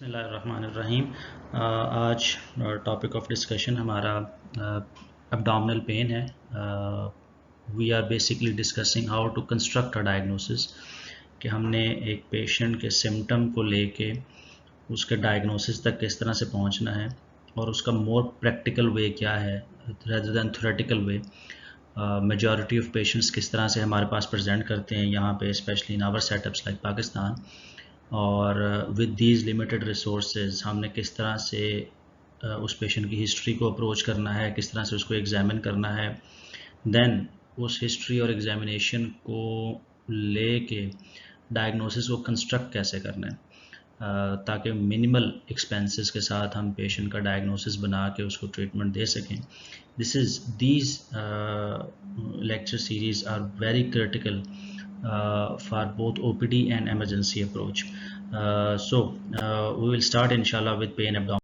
बिस्मिल्लाहिर्रहमानिर्रहीम। आज topic of discussion हमारा एब्डोमिनल पेन है। We are basically discussing how to construct a diagnosis कि हमने एक पेशेंट के सिम्टम को लेके उसके डायग्नोसिस तक किस तरह से पहुंचना है और उसका मोर प्रैक्टिकल वे क्या है rather than theoretical way. Majority of patients किस तरह से हमारे पास प्रेजेंट करते हैं यहाँ पे, specially in our setups like Pakistan, और विद दीज लिमिटेड रिसोर्सेज हमने किस तरह से उस पेशेंट की हिस्ट्री को अप्रोच करना है, किस तरह से उसको एग्जामिन करना है, देन उस हिस्ट्री और एग्जामिनेशन को लेके डायग्नोसिस को कंस्ट्रक्ट कैसे करना है ताकि मिनिमल एक्सपेंसेस के साथ हम पेशेंट का डायग्नोसिस बना के उसको ट्रीटमेंट दे सकें। these lecture series are very critical for both OPD and emergency approach. So we will start inshallah with pain abdomen.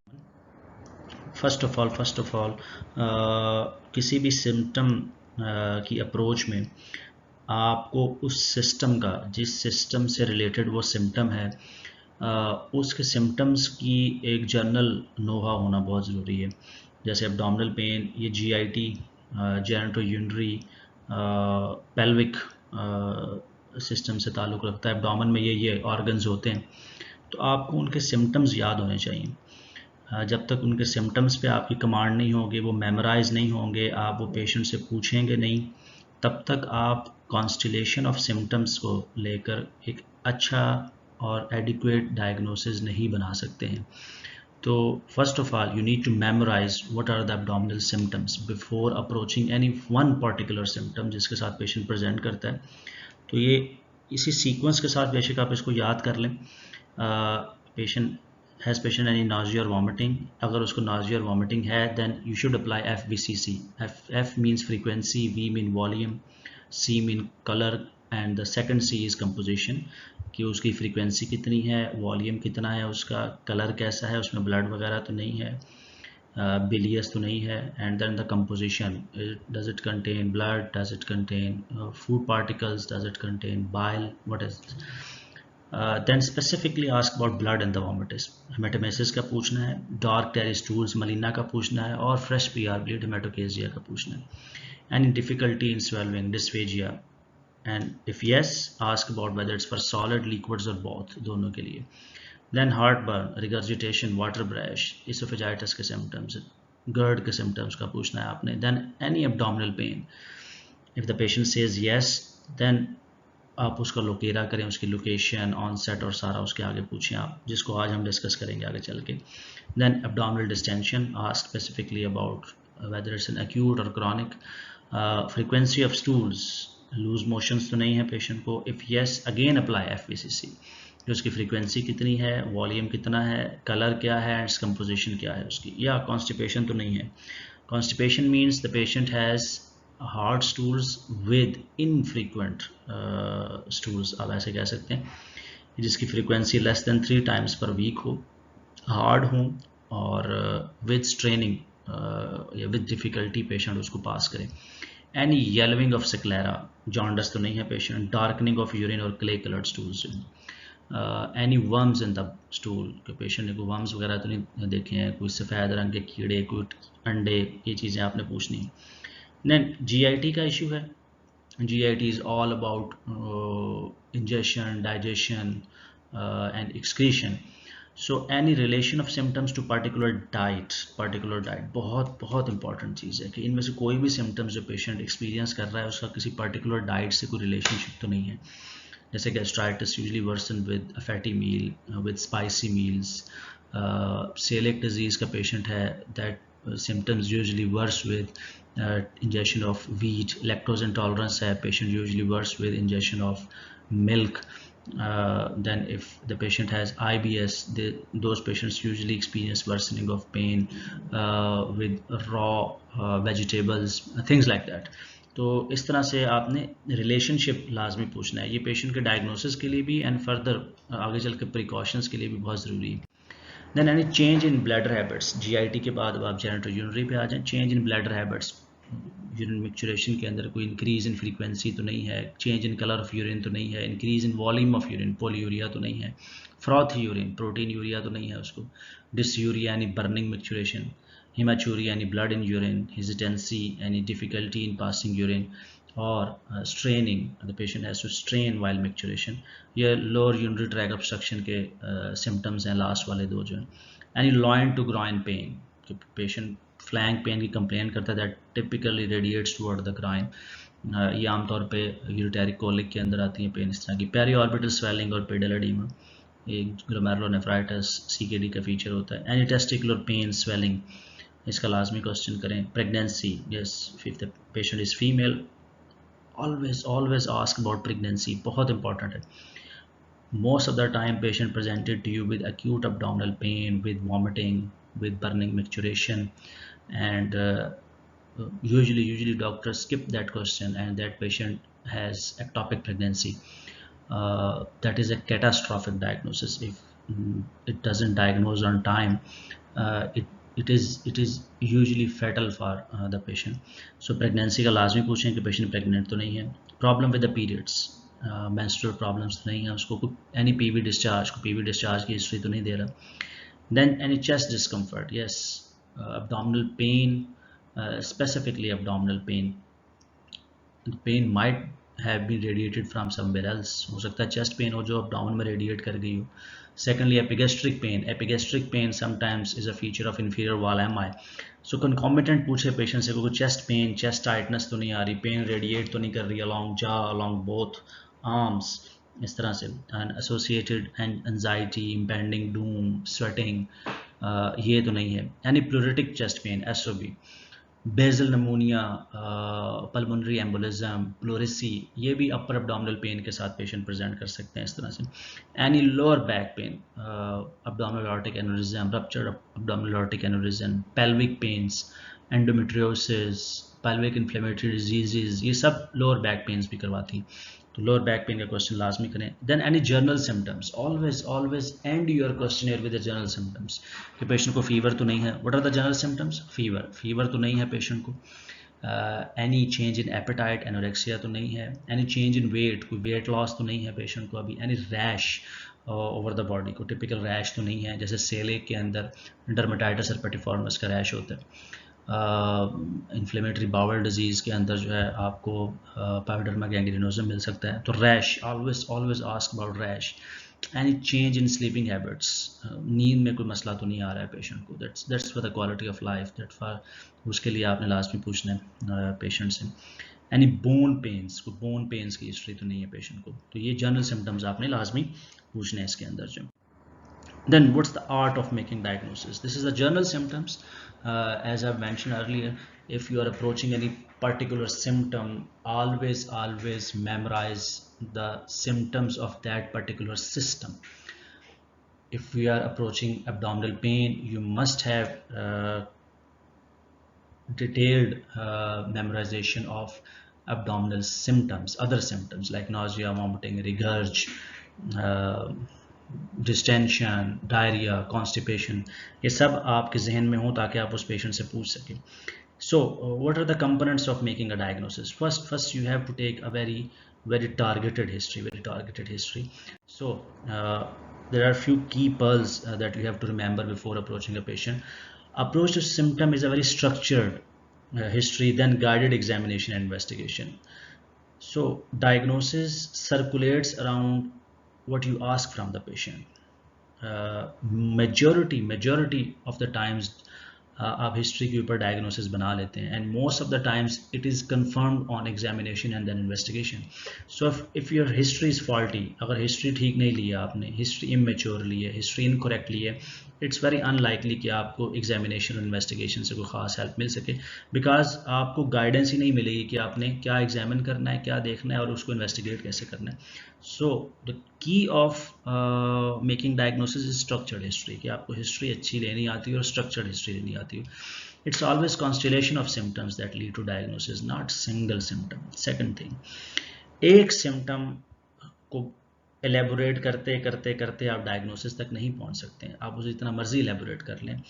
First of all किसी भी सिम्टम की अप्रोच में आपको उस सिस्टम का, जिस सिस्टम से रिलेटेड वो सिम्टम है, उसके सिम्टम्स की एक जर्नल नोहा होना बहुत ज़रूरी है। जैसे एब्डोमिनल पेन, ये GIT, जेनिटो-यूरिनरी, पेल्विक सिस्टम से ताल्लुक़ रखता है। एब्डोमेन में ये ऑर्गन्स होते हैं, तो आपको उनके सिम्टम्स याद होने चाहिए। जब तक उनके सिम्टम्स पे आपकी कमांड नहीं होगी, वो मेमोराइज नहीं होंगे, आप वो पेशेंट से पूछेंगे नहीं, तब तक आप कॉन्स्टिलेशन ऑफ सिम्टम्स को लेकर एक अच्छा और एडिक्वेट डायग्नोसिस नहीं बना सकते हैं। तो first of all you need to memorise what are the abdominal symptoms before approaching any one particular symptom जिसके साथ पेशेंट प्रेजेंट करता है। तो ये इसी सीक्वेंस के साथ बेशक आप इसको याद कर लें। हैज़ पेशेंट एनी नाज़िया और वॉमिटिंग, अगर उसको नाज़िया और वॉमिटिंग है then you should apply FVCC। F means frequency, V mean volume, C mean colour and the second C is composition, कि उसकी फ्रीक्वेंसी कितनी है, वॉल्यूम कितना है, उसका कलर कैसा है, उसमें ब्लड वगैरह तो नहीं है, बिलियस तो नहीं है, and then the composition, does it contain blood, does it contain food particles, does it contain bile, what is this. Then specifically ask about blood and the vomitus. Haematemesis का पूछना है, डार्क टेरी स्टूल्स मलिना का पूछना है, और fresh PR bleed हेमेटोकेजिया का पूछना है। Any difficulty in स्वेलविंग, dysphagia, and if yes, ask about whether it's for solid, liquids or both, दोनों के लिए। then heartburn, regurgitation, water breath, esophagitis के symptoms, GERD के symptoms का पूछना है आपने। then any abdominal pain, if the patient says yes, then आप उसका लोकेरा करें, उसकी लोकेशन, ऑनसेट और सारा उसके आगे पूछें आप, जिसको आज हम डिस्कस करेंगे आगे चल के। then abdominal distension, ask specifically about whether it's an acute or chronic, frequency of stools, loose motions तो नहीं है पेशेंट को, if yes again apply FVCC, कि उसकी फ्रीक्वेंसी कितनी है, वॉल्यूम कितना है, कलर क्या है, एंड कंपोजिशन क्या है उसकी, या कॉन्स्टिपेशन तो नहीं है। Constipation means the patient has hard stools with infrequent stools, आप ऐसे कह सकते हैं, जिसकी frequency less than 3 times per week हो, हार्ड हो, और विद स्ट्रेनिंग या विद डिफ़िकल्टी पेशेंट उसको पास करे। एनी येलोइंग ऑफ सेक्लेरा, जॉन्डस तो नहीं है पेशेंट, डार्कनिंग ऑफ यूरिन और clay coloured stools, any worms in the stool, के पेशेंट ने कोई वर्म्स वगैरह तो नहीं देखे हैं, कोई सफ़ेद रंग के कीड़े, कोई अंडे, ये चीज़ें आपने पूछनी है। देन GIT का इशू है, GIT is all about ingestion, digestion and excretion. So any relation of symptoms to particular diet बहुत इंपॉर्टेंट चीज़ है, कि इनमें से कोई भी सिम्टम्स जो पेशेंट एक्सपीरियंस कर रहा है उसका किसी पर्टिकुलर डाइट से कोई रिलेशनशिप तो नहीं है। जैसे gastritis usually worsen with a fatty meal, with spicy meals. Coeliac disease का पेशेंट है, that symptoms usually worse with injection of wheat. Lactose intolerance है, patient usually worse with injection of milk. Then if the patient has IBS, those patients usually experience worsening of pain with raw vegetables, things like that. तो इस तरह से आपने relationship लाजमी पूछना है, ये पेशेंट के डायग्नोसिस के लिए भी एंड फर्दर आगे चल के प्रिकॉशंस के लिए भी बहुत ज़रूरी है। Then any change in bladder habits, GIT के बाद अब आप जेनिटो-यूरिनरी पे आ जाएं। Change in bladder habits, urine micturition के अंदर कोई इंक्रीज इन फ्रीक्वेंसी तो नहीं है, change in colour of urine तो नहीं है, increase in volume of urine, polyuria तो नहीं है, फ्रॉथ यूरिन, प्रोटीन यूरिया तो नहीं है उसको, डिसयूरिया यानी बर्निंग मिक्चुरेशन, हेमाचूरिया यानी ब्लड इन यूरिन, हेजिटेंसी यानी डिफिकल्टी इन पासिंग यूरिन, और straining, the patient has to strain while micturition. ये लोअर यूरिनरी ट्रैक ऑब्स्ट्रक्शन के सिम्टम्स हैं लास्ट वाले दो जो हैं। यानी लॉइन टू ग्राइन पेन, कि पेशेंट फ्लैंक पेन की कंप्लेन करता है, that typically radiates toward the groin. ये आमतौर पे यूरिटरी कोलिक के अंदर आती है पेन इस तरह की। पेरी ऑर्बिटल स्वेलिंग और पेडल एडीमा, एक ग्लोमेरुलोनेफ्राइटिस सीकेडी का फीचर होता है। एनी टेस्टिकुलर पेन स्वेलिंग, इसका लाजमी क्वेश्चन करें। Pregnancy, yes, if the patient is female, always ask about pregnancy, बहुत important है। Most of the time patient presented to you with acute abdominal pain, with vomiting, with burning micturition, and usually doctors skip that question, and that patient has ectopic pregnancy. That is a catastrophic diagnosis if it doesn't diagnose on time. It is usually fatal for the patient. So pregnancy का लाजमी पूछें कि patient pregnant तो नहीं है। Problem with the periods, menstrual problems तो नहीं है उसको, any PV discharge, को PV discharge की history तो नहीं दे रहा। Then any chest discomfort, yes, abdominal pain, specifically abdominal pain. The pain might have been radiated from somewhere else, हो सकता है chest pain हो जो abdomen में radiate कर गई हो। Secondly, epigastric pain. Epigastric pain sometimes is a feature of inferior wall MI. So concomitant पूछे patient से कोई chest pain, chest tightness तो नहीं आ रही, pain radiate तो नहीं कर रही along jaw, along both arms, इस तरह से, and associated and anxiety, impending doom, sweating, ये तो नहीं है। Any pleuritic chest pain, SOB, basal pneumonia, pulmonary embolism, pleurisy, ये भी अपर एब्डोमिनल पेन के साथ पेशेंट प्रेजेंट कर सकते हैं इस तरह से। Any lower back pain, abdominal aortic aneurysm, ruptured abdominal aortic aneurysm, pelvic pains, endometriosis, pelvic inflammatory diseases, ये सब लोअर बैक पेन्स भी करवाती हैं। तो लोअर बैक पेन का क्वेश्चन लाजमी करें। Then any general symptoms, always end your questionnaire with the general symptoms, कि पेशेंट को फीवर तो नहीं है। What are the general symptoms? Fever तो नहीं है पेशेंट को। एनी चेंज इन एपेटाइट, एनोरेक्सिया तो नहीं है। एनी चेंज इन वेट, कोई वेट लॉस तो नहीं है पेशेंट को अभी। Any rash over the body, को टिपिकल रैश तो नहीं है जैसे सेलेक के अंदर डर्मेटाइटिस herpetiformis का रैश होता है। इन्फ्लेमेटरी बाउल डिजीज़ के अंदर जो है आपको पायोडर्मा गैंग्रीनोसम मिल सकता है। तो rash, always ask about rash. Any change in sleeping habits, नींद में कोई मसला तो नहीं आ रहा है पेशेंट को, that's for the quality of life, that for, उसके लिए आपने लाजमी पूछना है पेशेंट से। एनी बोन पेन्स, को बोन पेन्स की हिस्ट्री तो नहीं है पेशेंट को। तो ये जनरल सिम्टम्स आपने लाजमी पूछने हैं इसके अंदर जो। Then what's the art of making diagnosis? This is the general symptoms. As I've mentioned earlier, if you are approaching any particular symptom, always memorize the symptoms of that particular system. If we are approaching abdominal pain, you must have detailed memorization of abdominal symptoms, other symptoms like nausea, vomiting, regurg, distension, diarrhoea, constipation, ये सब आपके जहन में हो ताकि आप उस patient से पूछ सकें। So what are the components of making a diagnosis? First you have to take a very targeted history. So there are few key pearls that you have to remember before approaching a patient. Approach to symptom is a very structured history, then guided examination and investigation. So diagnosis circulates around what you ask from the patient. Majority of the times आप history के ऊपर diagnosis बना लेते हैं, and most of the times it is confirmed on examination and then investigation. So if your history is faulty, अगर history ठीक नहीं ली है आपने, हिस्ट्री इमेच्योर ली है, हिस्ट्री इनकरेक्ट ली है, इट्स वेरी अनलाइकली कि आपको एग्जामिनेशन और इन्वेस्टिगेशन से कोई ख़ास हेल्प मिल सके, बिकॉज आपको गाइडेंस ही नहीं मिलेगी कि आपने क्या एग्जामिन करना है, क्या देखना है और उसको इन्वेस्टिगेट कैसे करना है. So the key of making diagnosis is structured history, कि आपको हिस्ट्री अच्छी लेनी आती है और स्ट्रक्चर्ड हिस्ट्री लेनी आती है. It's always constellation of symptoms that lead to diagnosis, not single symptom. Second thing, एक symptom को elaborate करते आप diagnosis तक नहीं पहुंच सकते हैं, आप उसे जितना मर्जी elaborate कर लें.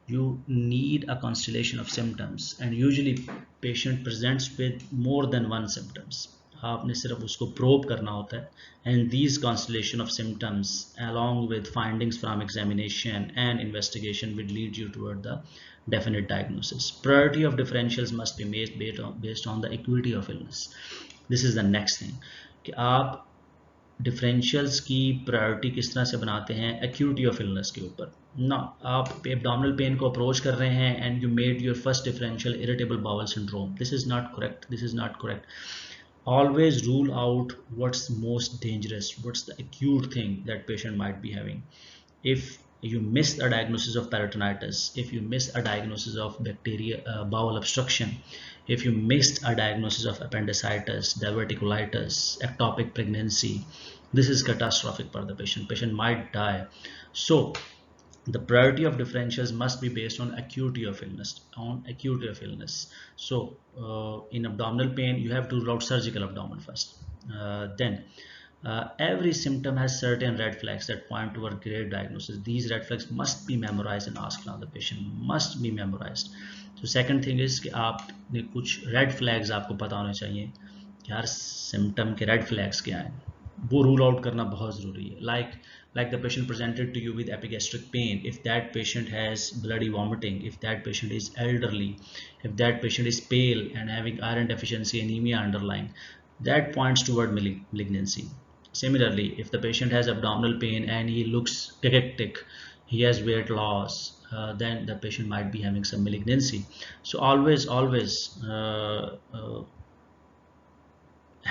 You need a constellation of symptoms, and usually patient presents with more than one symptoms. आपने सिर्फ उसको प्रोब करना होता है, and these constellation of symptoms along with findings from examination and investigation will lead you toward the definite diagnosis. Priority of differentials must be made based on the acuity of illness. This is the next thing कि आप differentials की priority किस तरह से बनाते हैं acuity of illness के ऊपर ना। आप एब्डोमिनल पेन को अप्रोच कर रहे हैं and you made your first differential irritable bowel syndrome, this is not correct, this is not correct. Always rule out what's most dangerous, what's the acute thing that patient might be having. If you miss a diagnosis of peritonitis, if you miss a diagnosis of bacteria bowel obstruction, if you missed a diagnosis of appendicitis, diverticulitis, ectopic pregnancy, this is catastrophic for the patient. Patient might die. So the priority of differentials must be based on acuity of illness, So in abdominal pain you have to rule out surgical abdomen first. Then every symptom has certain red flags that point toward grave diagnosis. These red flags must be memorized and asked from the patient, must be memorized. So second thing is कि आपने कुछ red flags आपको पता होने चाहिए कि हर symptom के red flags क्या हैं, वो rule out करना बहुत ज़रूरी है. Like the patient presented to you with epigastric pain, if that patient has bloody vomiting, if that patient is elderly, if that patient is pale and having iron deficiency anemia underlying, that points toward malignancy. Similarly, if the patient has abdominal pain and he looks cachectic, he has weight loss, then the patient might be having some malignancy. So always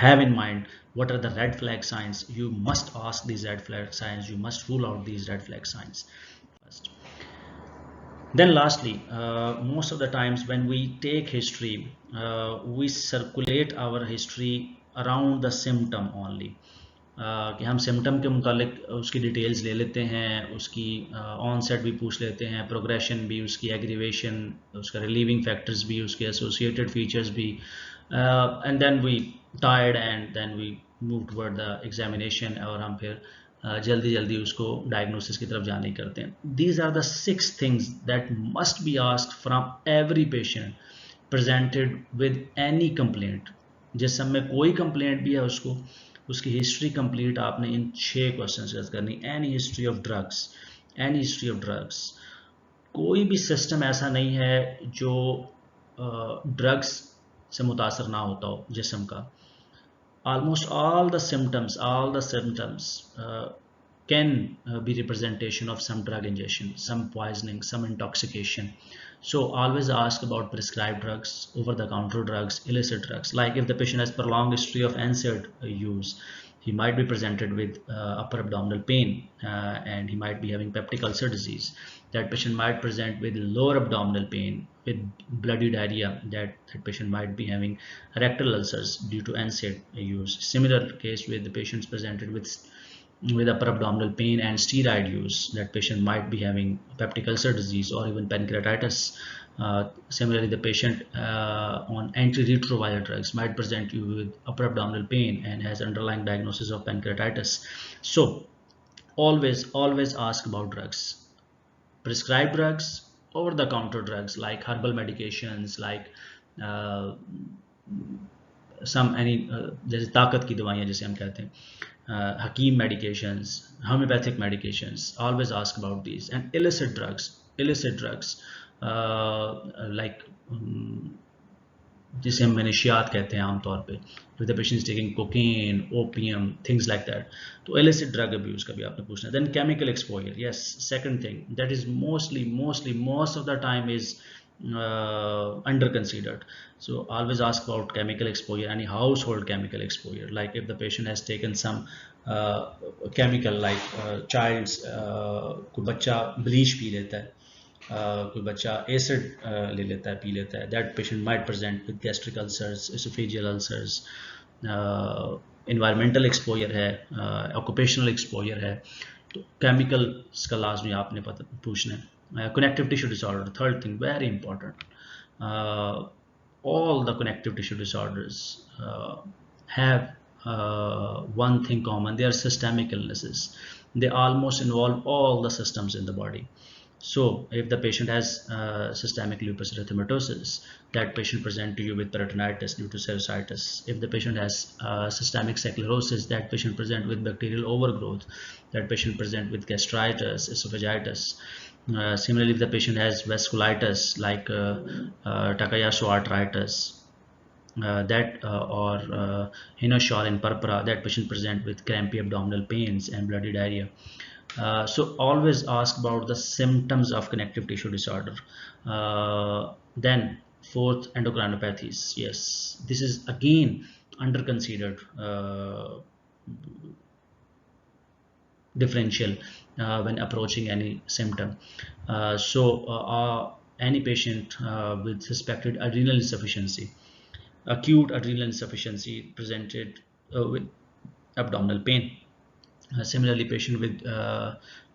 have in mind what are the red flag signs. You must ask these red flag signs, you must rule out these red flag signs first. Then lastly, most of the times when we take history, we circulate our history around the symptom only. कि हम symptom के मुतालिक उसकी details ले लेते हैं, उसकी onset भी पूछ लेते हैं, प्रोग्रेशन भी, उसकी एग्रीवेशन, उसका रिलीविंग फैक्टर्स भी, उसके एसोसिएटेड फीचर्स भी, and then we tired and then we move toward the examination, और हम फिर जल्दी जल्दी उसको डायग्नोसिस की तरफ जाने करते हैं. These are the 6 things that must be asked from every patient presented with any complaint. जिस समय कोई कंप्लेंट भी है उसकी हिस्ट्री कंप्लीट आपने इन 6 क्वेश्चन करनी. एनी हिस्ट्री ऑफ ड्रग्स, कोई भी सिस्टम ऐसा नहीं है जो ड्रग्स से मुतासर ना होता हो जिस्म का. almost all the symptoms can be representation of some drug ingestion, some poisoning, some intoxication. So always ask about prescribed drugs, over the counter drugs, illicit drugs. Like if the patient has prolonged history of NSAID use, he might be presented with upper abdominal pain, and he might be having peptic ulcer disease. That patient might present with lower abdominal pain, with bloody diarrhea. That patient might be having rectal ulcers due to NSAID use. Similar case with the patients presented with upper abdominal pain and steroid use. That patient might be having peptic ulcer disease or even pancreatitis. Similarly, the patient on antiretroviral drugs might present you with upper abdominal pain and has underlying diagnosis of pancreatitis. So always ask about drugs, prescribed drugs, over the counter drugs like herbal medications, like जैसे ताकत की दवाइयाँ जिसे हम कहते हैं, Hakim medications, homeopathic medications. Always ask about these. And illicit drugs like जिसे हम मनशियात कहते हैं आमतौर पे, if the patient is taking cocaine, opium, things like that. तो illicit drug abuse का भी आपने पूछना. Then chemical exposure, yes, second thing that is mostly most of the time is under considered. So always ask about chemical exposure, any household chemical exposure. Like if the patient has taken some chemical, like child's कोई बच्चा bleach P लेता है, कोई बच्चा acid ले लेता है, P लेता है, that patient might present with gastric ulcers, esophageal ulcers. Environmental exposure है, occupational exposure है, तो chemicals का लाजमी आपने पूछना है. Connective tissue disorder, third thing, very important. All the connective tissue disorders have one thing common: they are systemic illnesses. They almost involve all the systems in the body. So if the patient has systemic lupus erythematosus, that patient present to you with peritonitis due to serositis. If the patient has systemic sclerosis, that patient present with bacterial overgrowth. That patient present with gastritis, esophagitis. Similarly, if the patient has vasculitis like Takayasu arthritis, or Hinoshore in purpura, that patient present with crampy abdominal pains and bloody diarrhea. So always ask about the symptoms of connective tissue disorder. Then fourth, endocrinopathies. Yes, this is again under considered differential when approaching any symptom. Any patient with suspected adrenal insufficiency, acute adrenal insufficiency presented with abdominal pain. Similarly, patient with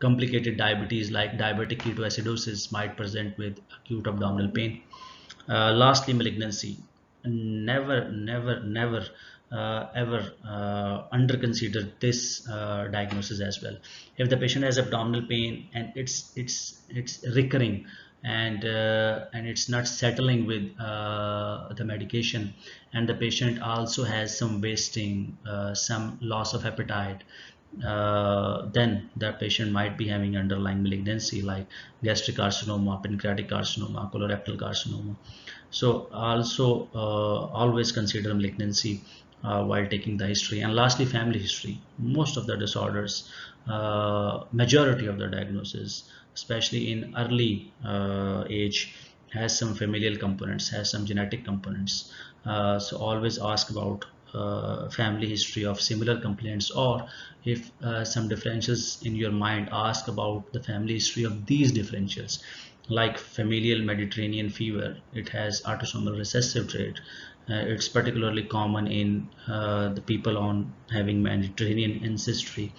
complicated diabetes like diabetic ketoacidosis might present with acute abdominal pain. Lastly, malignancy. Never ever under consider this diagnosis as well. If the patient has abdominal pain and it's recurring and it's not settling with the medication, and the patient also has some wasting, some loss of appetite, then the patient might be having underlying malignancy like gastric carcinoma, pancreatic carcinoma, colorectal carcinoma. So also always consider malignancy while taking the history. And lastly, family history. Most of the disorders, majority of the diagnosis, especially in early age, has some familial components, has some genetic components. So always ask about family history of similar complaints, or if some differentials in your mind, ask about the family history of these differentials, like familial Mediterranean fever. It has autosomal recessive trait. It's particularly common in the people on having Mediterranean ancestry,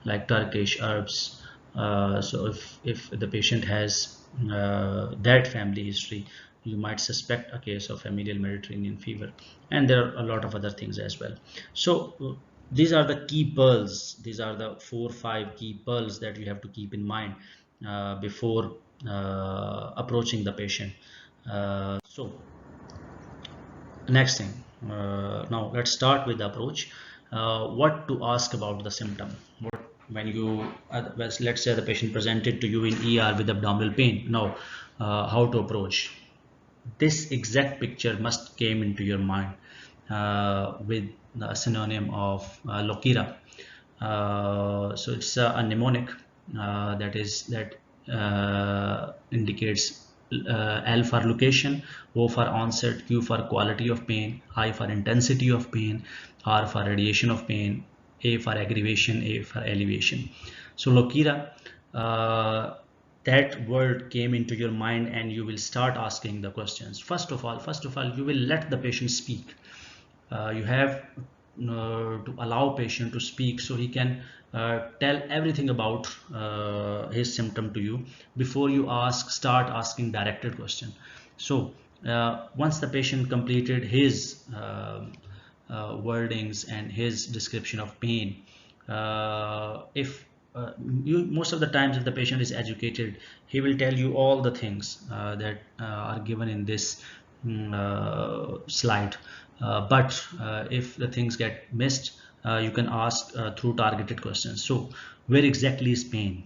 like Turkish, Arabs. So if the patient has that family history, you might suspect a case of familial Mediterranean fever. And there are a lot of other things as well. So these are the key pearls. These are the 4 or 5 key pearls that you have to keep in mind before approaching the patient. So next thing, now let's start with the approach. What to ask about the symptom? What when you let's say the patient presented to you in ER with abdominal pain. Now how to approach? This exact picture must came into your mind with the synonym of Lokira. So it's a mnemonic that indicates L for location, O for onset, Q for quality of pain, I for intensity of pain, R for radiation of pain, A for aggravation, A for elevation. So Lokira, that word came into your mind and you will start asking the questions. First of all, you will let the patient speak. You have to allow patient to speak so he can tell everything about his symptom to you before you start asking directed question. So once the patient completed his wordings and his description of pain, if most of the times if the patient is educated, he will tell you all the things that are given in this slide. But if the things get missed, you can ask through targeted questions. So where exactly is pain?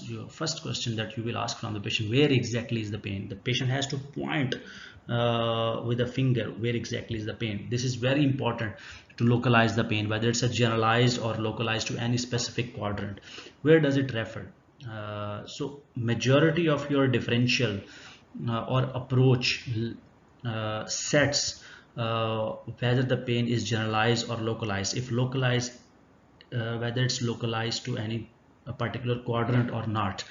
Your first question that you will ask from the patient, where exactly is the pain? The patient has to point with a finger where exactly is the pain. This is very important to localize the pain, whether it's a generalized or localized to any specific quadrant. Where does it refer? So majority of your differential or approach sets whether the pain is generalized or localized. If localized, whether it's localized to any particular quadrant or not.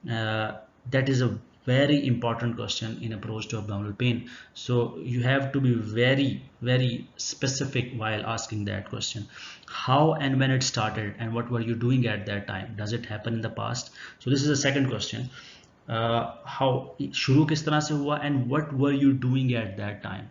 That is a very important question in approach to abdominal pain. So you have to be very specific while asking that question. How and when it started and what were you doing at that time? Does it happen in the past? So this is the second question. How shuru kis tarah se hua and what were you doing at that time?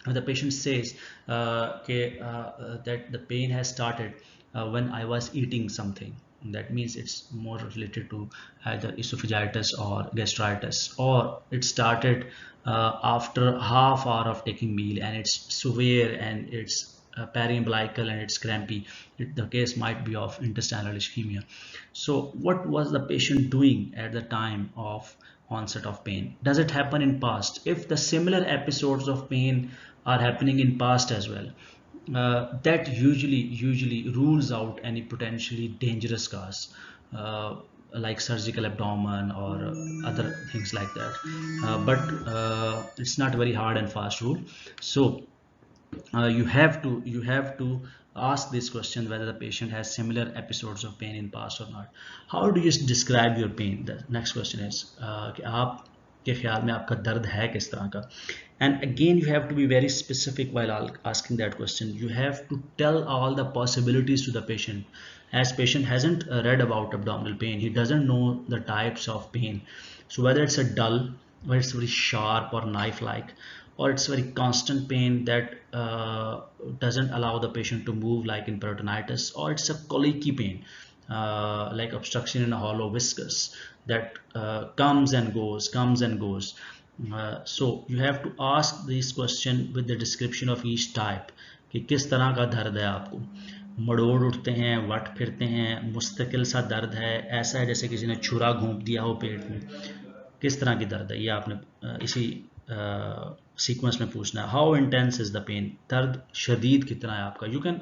The patient says that the pain has started when I was eating something. That means it's more related to either esophagitis or gastritis, or it started after half hour of taking meal and it's severe and it's periumbilical and it's crampy. The case might be of intestinal ischemia. So what was the patient doing at the time of onset of pain? Does it happen in past? If the similar episodes of pain are happening in past as well, that usually rules out any potentially dangerous cause, like surgical abdomen or other things like that. But it's not very hard and fast rule. So you have to ask this question whether the patient has similar episodes of pain in past or not. How do you describe your pain? The next question is कि आप के ख्याल में आपका दर्द है किस तरह का? And again you have to be very specific while asking that question. You have to tell all the possibilities to the patient, as patient hasn't read about abdominal pain, he doesn't know the types of pain. So whether it's a dull, whether it's very sharp or knife like, or it's very constant pain that doesn't allow the patient to move like in peritonitis, or it's a colicky pain like obstruction in a hollow viscus that comes and goes. So you have to ask this question with the description of each type कि किस तरह का दर्द है आपको. मड़ोड़ उठते हैं, what फिरते हैं, मुस्तकिल सा दर्द है, ऐसा है जैसे किसी ने छुरा घोंप दिया हो पेट में, किस तरह की दर्द है, ये आपने इसी सीक्वेंस में पूछना है. How intense is the pain, दर्द शदीद कितना है आपका. You can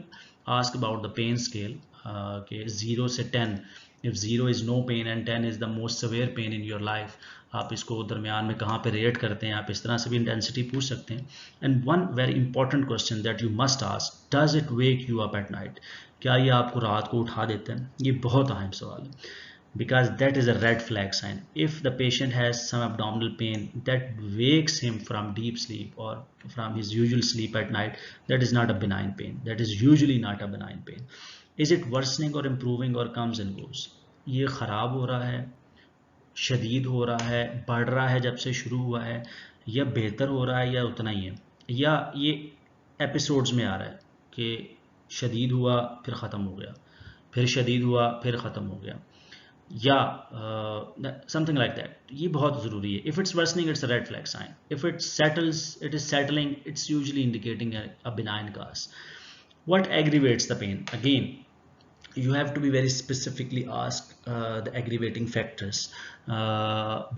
ask about the pain scale के 0 से 10. If 0 is no pain and 10 is the most severe pain in your life, आप इसको दरमियान में कहाँ पे रेट करते हैं, आप इस तरह से भी इंटेंसिटी पूछ सकते हैं. And one very important question that you must ask, does it wake you up at night, क्या ये आपको रात को उठा देते हैं. ये बहुत अहम सवाल है, because that is a red flag sign. If the patient has some abdominal pain that wakes him from deep sleep or from his usual sleep at night, that is not a benign pain. That is usually not a benign pain. Is it worsening or improving or comes and goes? ये खराब हो रहा है, शदीद हो रहा है, बढ़ रहा है जब से शुरू हुआ है, या बेहतर हो रहा है, या उतना ही है, या ये एपिसोड्स में आ रहा है कि शदीद हुआ फिर ख़त्म हो गया, फिर शदीद हुआ फिर ख़त्म हो गया, या समथिंग लाइक दैट. ये बहुत ज़रूरी है. If it's worsening it's a red flag sign. If it settles, it is settling, it's usually indicating a benign cause. What aggravates the pain? Again, you have to be very specifically ask the aggravating factors,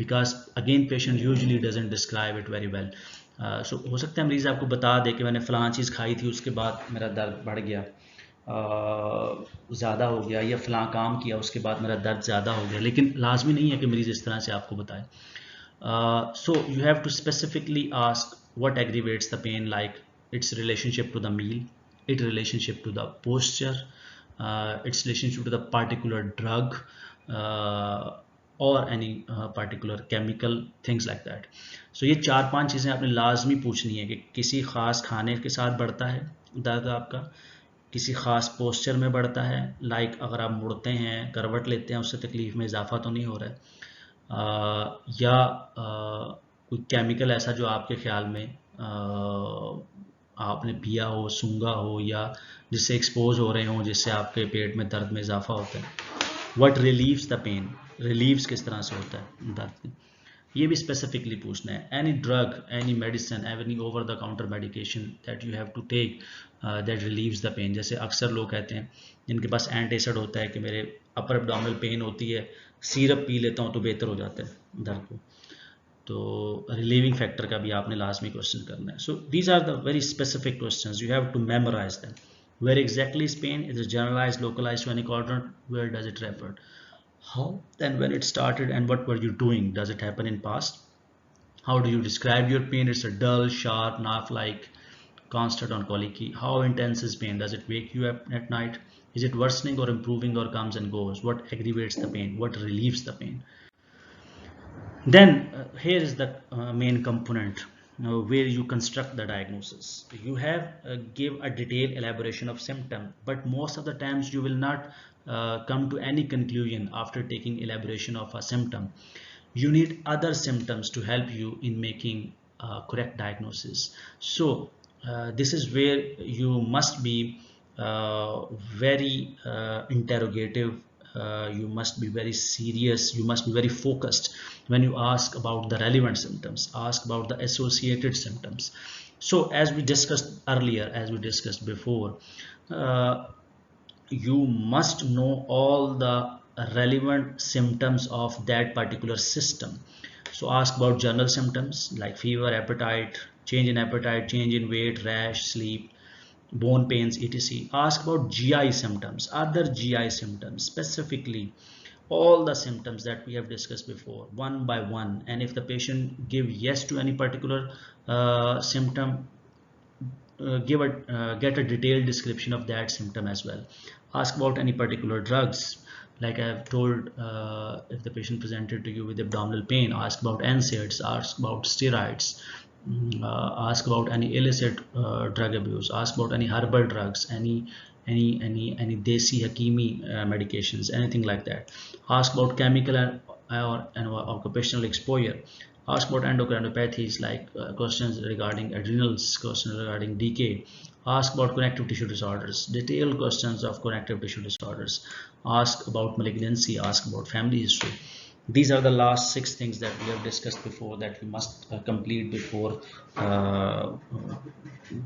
because again patient usually doesn't describe it very well. So हो सकता है मरीज़ आपको बता दे कि मैंने फ़लाँ चीज़ खाई थी उसके बाद मेरा दर्द बढ़ गया, ज़्यादा हो गया, या फ़लाँ काम किया उसके बाद मेरा दर्द ज़्यादा हो गया, लेकिन लाजमी नहीं है कि मरीज़ इस तरह से आपको बताए. So you have to specifically ask what aggravates the pain, like its relationship to the meal, its relationship to the posture, its relationship to the particular drug, or any particular chemical, things like that. So ये 4-5 चीज़ें आपने लाजमी पूछनी है कि किसी ख़ास खाने के साथ बढ़ता है दर्द आपका, किसी ख़ास पोस्चर में बढ़ता है, लाइक अगर आप मुड़ते हैं, करवट लेते हैं, उससे तकलीफ़ में इजाफा तो नहीं हो रहा है, या कोई केमिकल ऐसा जो आपके ख्याल में आपने पिया हो, सूंघा हो, या जिससे एक्सपोज हो रहे हों, जिससे आपके पेट में दर्द में इजाफा होता है. What relieves the pain, relieves किस तरह से होता है दर्द, ये भी स्पेसिफिकली पूछना है. Any drug, any medicine, any over the counter medication that you have to take that relieves the pain. जैसे अक्सर लोग कहते हैं जिनके पास एंटासिड होता है कि मेरे अपर एब्डोमिनल पेन होती है, सिरप पी लेता हूँ तो बेहतर हो जाता है दर्द को. तो रिलीविंग फैक्टर का भी आपने लाजमी क्वेश्चन करना है. So these are the very specific questions, you have to memorise them. Where exactly is pain? Is it generalized, localized to any quadrant? Where does it refer? How and when it started, and what were you doing? Does it happen in past? How do you describe your pain? It's a dull, sharp, knife-like, constant on colicky. How intense is pain? Does it wake you up at night? Is it worsening or improving or comes and goes? What aggravates the pain? What relieves the pain? Then here is the main component where you construct the diagnosis. You have give a detailed elaboration of symptom, but most of the times you will not come to any conclusion after taking elaboration of a symptom. You need other symptoms to help you in making correct diagnosis. So this is where you must be very interrogative you must be very serious, you must be very focused when you ask about the relevant symptoms, ask about the associated symptoms. So as we discussed earlier, as we discussed before, uh, you must know all the relevant symptoms of that particular system. So ask about general symptoms like fever, appetite, change in weight, rash, sleep, bone pains, etc. Ask about GI symptoms, other GI symptoms, specifically all the symptoms that we have discussed before, one by one. And if the patient give yes to any particular symptom, get a detailed description of that symptom as well. Ask about any particular drugs, like I have told, if the patient presented to you with abdominal pain, ask about NSAIDs, ask about steroids, ask about any illicit drug abuse, ask about any herbal drugs, any desi hakimi medications, anything like that. Ask about chemical and occupational exposure. Ask about endocrinopathies, like questions regarding adrenals, questions regarding decay. Ask about connective tissue disorders, detailed questions of connective tissue disorders. Ask about malignancy, ask about family history. These are the last 6 things that we have discussed before that we must complete before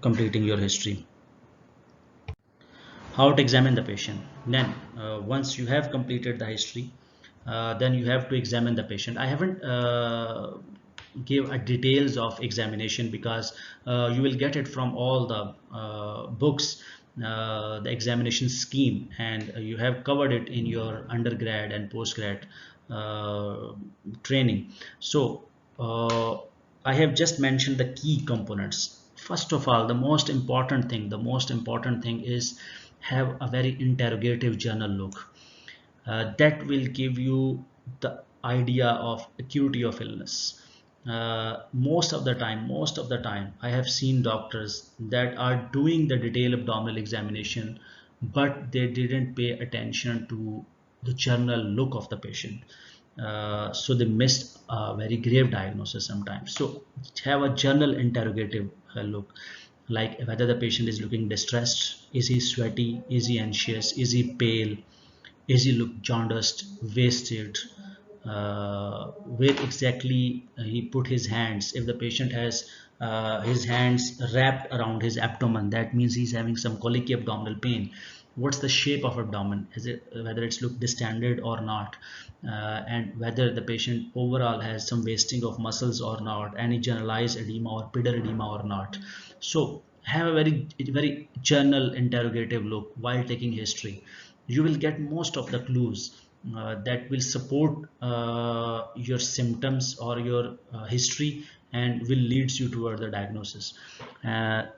completing your history. How to examine the patient. Then once you have completed the history, then you have to examine the patient. I haven't give a details of examination because you will get it from all the books, the examination scheme, and you have covered it in your undergrad and postgrad training. So I have just mentioned the key components. First of all, the most important thing is have a very interrogative journal look. That will give you the idea of acuity of illness. Most of the time I have seen doctors that are doing the detailed abdominal examination, but they didn't pay attention to the journal look of the patient. So they missed a very grave diagnosis sometimes. So have a journal interrogative look, like whether the patient is looking distressed, is he sweaty, is he anxious, is he pale, is he look jaundiced, wasted, where exactly he put his hands. If the patient has his hands wrapped around his abdomen, that means he's having some colicky abdominal pain. What's the shape of abdomen? Is it whether it's look distended or not, and whether the patient overall has some wasting of muscles or not, any generalized edema or pidal edema or not. So have a very journal interrogative look while taking history. You will get most of the clues that will support your symptoms or your history and will leads you toward the diagnosis.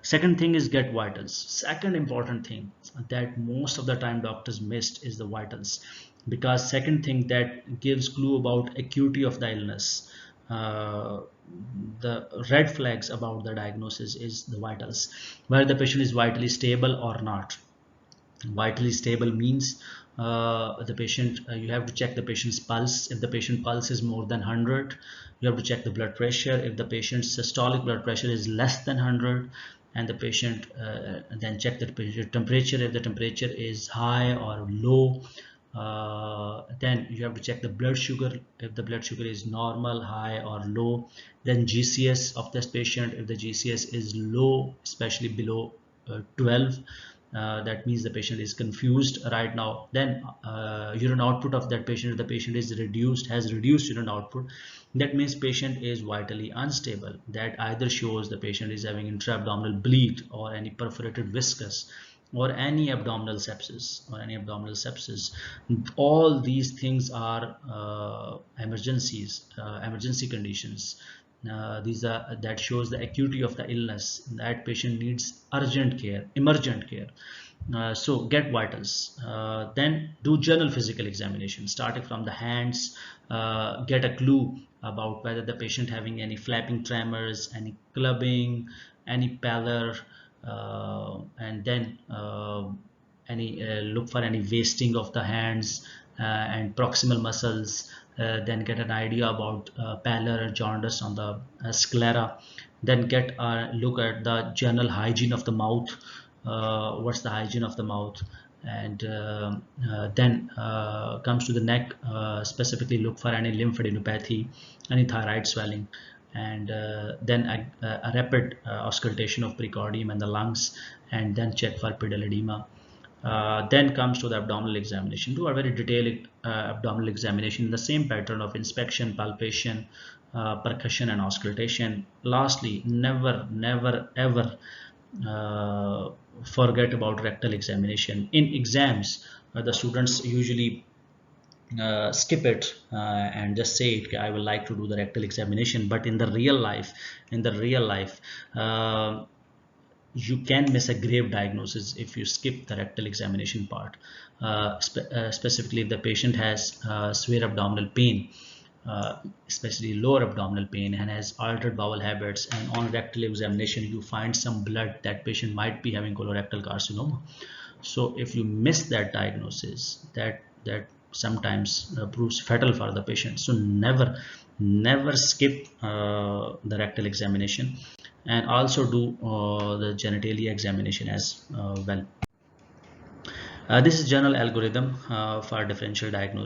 Second thing is get vitals. Second important thing that most of the time doctors missed is the vitals, because second thing that gives clue about acuity of the illness, uh, the red flags about the diagnosis is the vitals, whether the patient is vitally stable or not. Vitally stable means the patient, you have to check the patient's pulse. If the patient pulse is more than 100, you have to check the blood pressure. If the patient's systolic blood pressure is less than 100, and the patient then check the temperature. If the temperature is high or low, then you have to check the blood sugar. If the blood sugar is normal, high or low, then GCS of this patient. If the GCS is low, especially below 12, that means the patient is confused right now. Then urine output of that patient, if the patient is has reduced urine output, that means patient is vitally unstable. That either shows the patient is having intra-abdominal bleed or any perforated viscous or any abdominal sepsis. All these things are emergency conditions. These are that shows the acuity of the illness. That patient needs urgent care, emergent care. So get vitals, then do general physical examination starting from the hands. Get a clue about whether the patient having any flapping tremors, any clubbing, any pallor, and then any look for any wasting of the hands and proximal muscles. Then get an idea about pallor or jaundice on the sclera. Then get a look at the general hygiene of the mouth. What's the hygiene of the mouth, And then comes to the neck, specifically look for any lymphadenopathy, any thyroid swelling, and then a rapid auscultation of pericardium and the lungs, and then check for pedal edema. Then comes to the abdominal examination. Do a very detailed abdominal examination in the same pattern of inspection, palpation, percussion, and auscultation. Lastly, never ever forget about rectal examination. In exams, the students usually skip it and just say it, I would like to do the rectal examination. But in the real life, you can miss a grave diagnosis if you skip the rectal examination part. Specifically, if the patient has severe abdominal pain, especially lower abdominal pain, and has altered bowel habits, and on rectal examination you find some blood, that patient might be having colorectal carcinoma. So if you miss that diagnosis, that sometimes proves fatal for the patient. So never skip the rectal examination, and also do the genitalia examination as well. This is general algorithm for differential diagnosis.